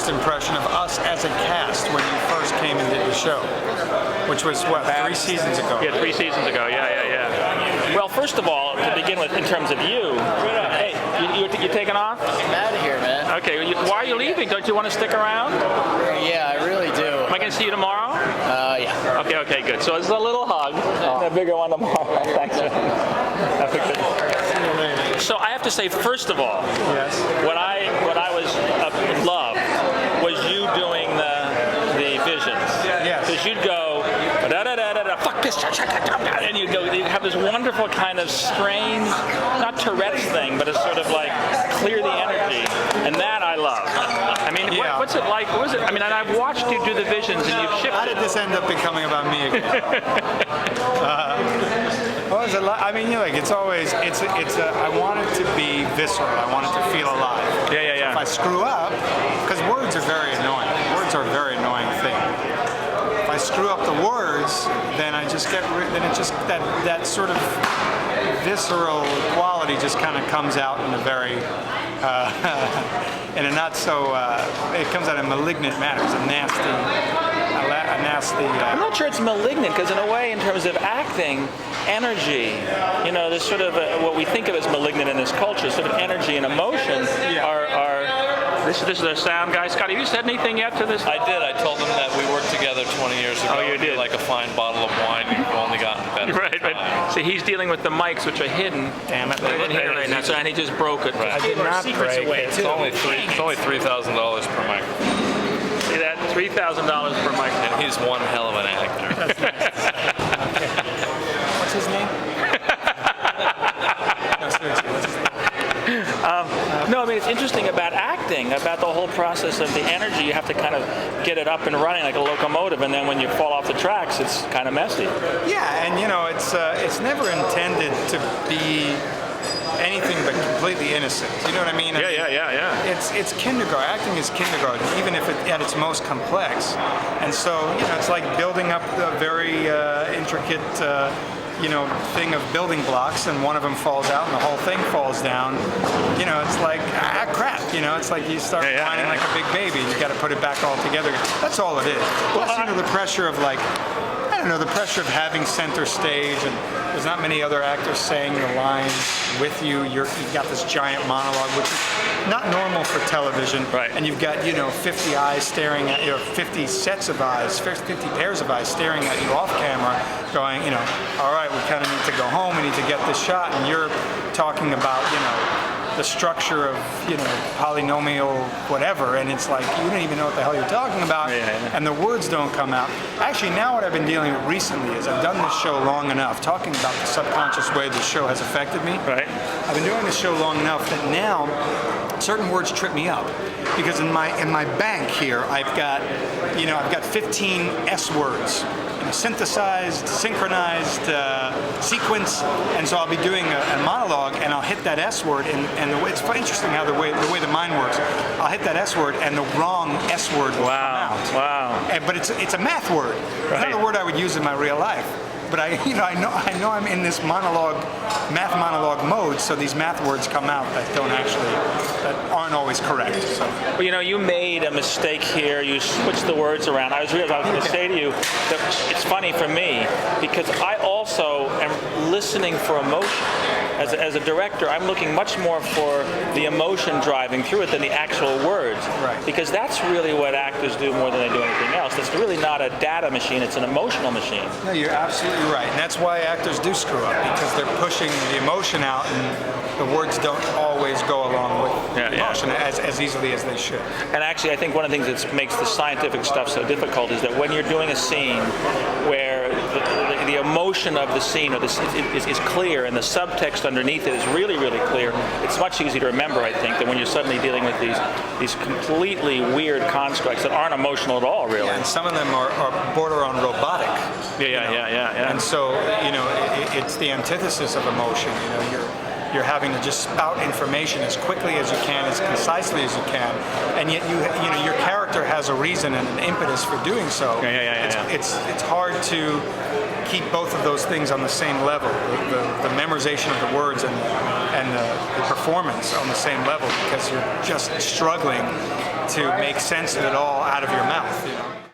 first impression of us as a cast when you first came and did the show? Which was, what, 3 seasons ago? Yeah, 3 seasons ago, yeah. Well, first of all, to begin with, in terms of you, hey, you taking off? I'm out of here, man. Okay, why are you leaving? Don't you want to stick around? Yeah, I really do. Am I going to see you tomorrow? Yeah. Okay, good. So it's a little hug, and a bigger one tomorrow. Thanks. So I have to say, first of all, Yes. what I was in love was you doing the visions. Yes. Because you'd go fuck this, and you'd have this wonderful kind of strange, not Tourette's thing, but it's sort of like clear the energy, and that I love. I mean, Yeah. what's it like? What was it? I mean, and I've watched you do the visions, and you've shifted. How did this end up becoming about me again? I mean, it's always, I want it to be visceral. I want it to feel alive. Yeah. If I screw up, because words are very annoying. Words are a very annoying thing. If I screw up the words, then I just then it just, that sort of visceral quality just kind of comes out in a very, in a not so, it comes out in a malignant manner. It's a nasty, I'm not sure it's malignant, because in a way, in terms of acting, energy, there's sort of what we think of as malignant in this culture, sort of energy and emotion are this is our sound guy. Scott, have you said anything yet to this? I did. I told them that we worked together 20 years ago. Oh, you did? Like a fine bottle of wine, you've only gotten better. Right. So he's dealing with the mics, which are hidden. Damn it. They're in here right now, and he just broke it. Right. I did not break it. It's only $3,000 per mic. See that? $3,000 per mic. And he's one hell of an actor. That's nice. Okay. What's his name? No, seriously, what's his name? No, I mean, it's interesting about acting, about the whole process of the energy. You have to kind of get it up and running like a locomotive, and then when you fall off the tracks, it's kind of messy. Yeah, and it's never intended to be anything but completely innocent. You know what I mean? Yeah. It's kindergarten. Acting is kindergarten, even if at its most complex. And so, it's like building up a very intricate, thing of building blocks, and one of them falls out and the whole thing falls down. It's like, crap. It's like you start whining like a big baby, and you got to put it back all together. That's all it is. Plus, the pressure of the pressure of having center stage, and there's not many other actors saying the lines with you. You've got this giant monologue, which is not normal for television. Right. And you've got 50 eyes staring at you, 50 sets of eyes, 50 pairs of eyes staring at you off camera, going, all right, we kind of need to go home. We need to get this shot, and you're talking about, the structure of, polynomial whatever, and it's like you don't even know what the hell you're talking about, and the words don't come out. Actually, now what I've been dealing with recently is I've done this show long enough, talking about the subconscious way this show has affected me. Right. I've been doing this show long enough that now certain words trip me up, because in my bank here I've got 15 S words. Synthesized, synchronized, sequence, and so I'll be doing a monologue, and I'll hit that S word, and it's interesting how the way the mind works. I'll hit that S word, and the wrong S word will come out. Wow. But it's a math word. It's not a word I would use in my real life. But I know I'm in this math monologue mode, so these math words come out that aren't always correct. So. Well, you made a mistake here. You switched the words around. I was going to say to you that it's funny for me, because I also am listening for emotion. As a director, I'm looking much more for the emotion driving through it than the actual words. Right. Because that's really what actors do more than they do anything else. It's really not a data machine, it's an emotional machine. No, you're absolutely right. And that's why actors do screw up, because they're pushing the emotion out, and the words don't always go along with the emotion as easily as they should. And actually, I think one of the things that makes the scientific stuff so difficult is that when you're doing a scene where the emotion of the scene is clear, and the subtext underneath it is really, really clear, it's much easier to remember, I think, than when you're suddenly dealing with these completely weird constructs that aren't emotional at all, really. Yeah, and some of them are border on robotic. Yeah. And so, it's the antithesis of emotion. You're having to just spout information as quickly as you can, as concisely as you can, and yet your character has a reason and an impetus for doing so. Yeah. It's hard to keep both of those things on the same level, the memorization of the words and the performance on the same level, because you're just struggling to make sense of it all out of your mouth.